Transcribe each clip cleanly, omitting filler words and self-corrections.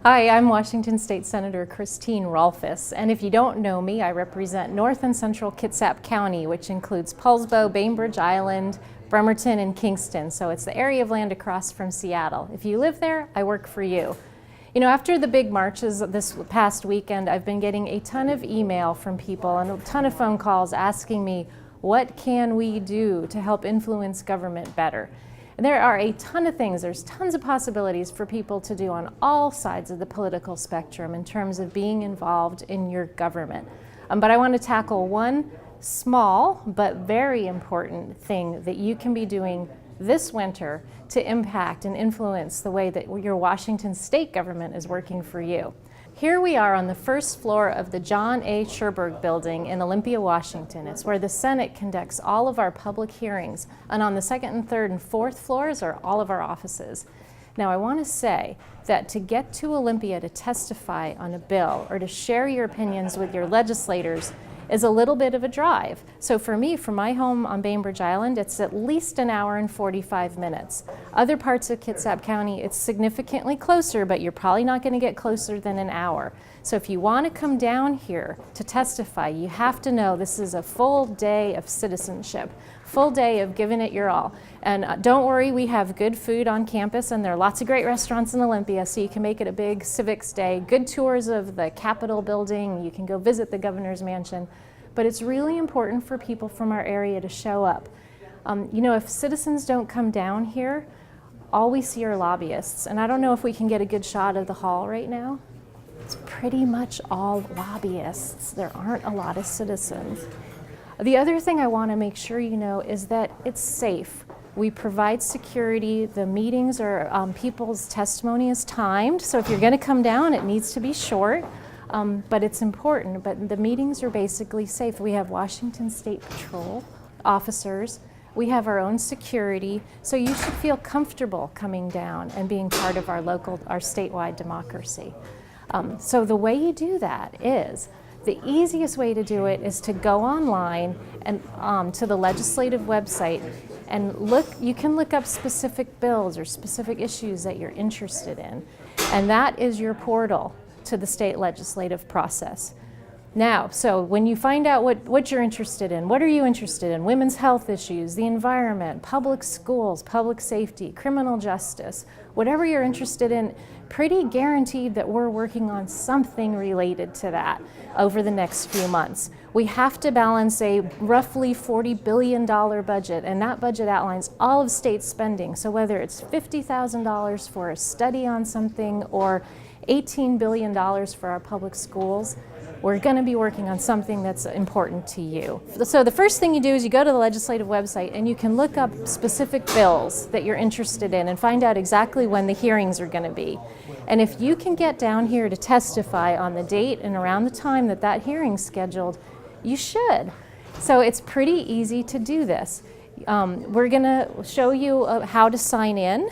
Hi, I'm Washington State Senator Christine Rolfes, and if you don't know me, I represent North and Central Kitsap County, which includes Poulsbo, Bainbridge Island, Bremerton, and Kingston, so it's the area of land across from Seattle. If you live there, I work for you. You know, after the big marches this past weekend, I've been getting a ton of email from people and a ton of phone calls asking me, what can we do to help influence government better? And there are a ton of things, there's tons of possibilities for people to do on all sides of the political spectrum in terms of being involved in your government. But I want to tackle one small but very important thing that you can be doing this winter to impact and influence the way that your Washington State government is working for you. Here we are on the first floor of the John A. Sherberg building in Olympia, Washington. It's where the Senate conducts all of our public hearings, and on the second and third and fourth floors are all of our offices. Now, I want to say that to get to Olympia to testify on a bill or to share your opinions with your legislators is a little bit of a drive. So for me, from my home on Bainbridge Island, it's at least an hour and 45 minutes. Other parts of Kitsap County, it's significantly closer, but you're probably not going to get closer than an hour. So if you want to come down here to testify, you have to know this is a full day of citizenship, full day of giving it your all. And don't worry, we have good food on campus, and there are lots of great restaurants in Olympia, so you can make it a big civics day. Good tours of the Capitol building, you can go visit the governor's mansion. But it's really important for people from our area to show up. You know, if citizens don't come down here, all we see are lobbyists. And I don't know if we can get a good shot of the hall right now. It's pretty much all lobbyists. There aren't a lot of citizens. The other thing I want to make sure you know is that it's safe. We provide security. The meetings are, people's testimony is timed. So if you're going to come down, it needs to be short. But it's important. But the meetings are basically safe. We have Washington State Patrol officers. We have our own security. So you should feel comfortable coming down and being part of our statewide democracy. So the way you do that is, the easiest way to do it is to go online and to the legislative website and look. You can look up specific bills or specific issues that you're interested in. And that is your portal to the state legislative process. Now, so when you find out what you're interested in, what are you interested in? Women's health issues, the environment, public schools, public safety, criminal justice, whatever you're interested in, pretty guaranteed that we're working on something related to that over the next few months. We have to balance a roughly $40 billion budget, and that budget outlines all of state spending. So whether it's $50,000 for a study on something or $18 billion for our public schools, we're going to be working on something that's important to you. So the first thing you do is you go to the legislative website and you can look up specific bills that you're interested in and find out exactly when the hearings are going to be. And if you can get down here to testify on the date and around the time that that hearing's scheduled, you should. So it's pretty easy to do this. We're going to show you how to sign in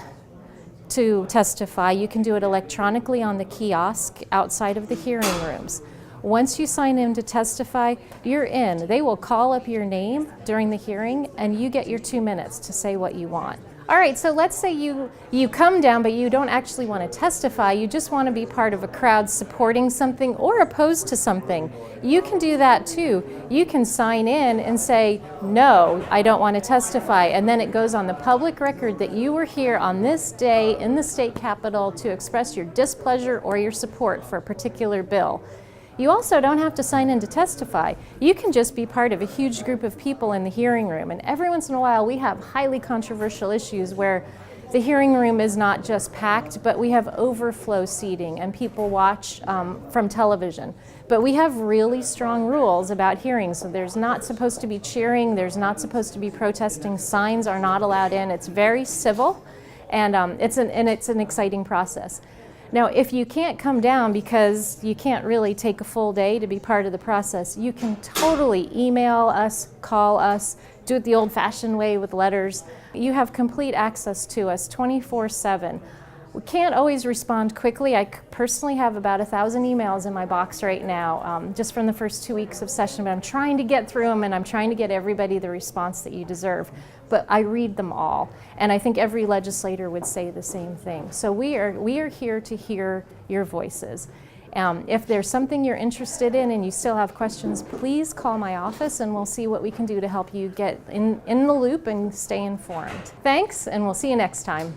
to testify. You can do it electronically on the kiosk outside of the hearing rooms. Once you sign in to testify, you're in. They will call up your name during the hearing and you get your 2 minutes to say what you want. All right, so let's say you come down but you don't actually want to testify, you just want to be part of a crowd supporting something or opposed to something. You can do that too. You can sign in and say, no, I don't want to testify, and then it goes on the public record that you were here on this day in the state capitol to express your displeasure or your support for a particular bill. You also don't have to sign in to testify. You can just be part of a huge group of people in the hearing room. And every once in a while, we have highly controversial issues where the hearing room is not just packed, but we have overflow seating and people watch from television. But we have really strong rules about hearings. So there's not supposed to be cheering, there's not supposed to be protesting, signs are not allowed in. It's very civil, and it's an exciting process. Now, if you can't come down because you can't really take a full day to be part of the process, you can totally email us, call us, do it the old-fashioned way with letters. You have complete access to us 24/7. We can't always respond quickly. I personally have about 1,000 emails in my box right now, just from the first 2 weeks of session, but I'm trying to get through them and I'm trying to get everybody the response that you deserve. But I read them all, and I think every legislator would say the same thing. So we are here to hear your voices. If there's something you're interested in and you still have questions, please call my office and we'll see what we can do to help you get in the loop and stay informed. Thanks, and we'll see you next time.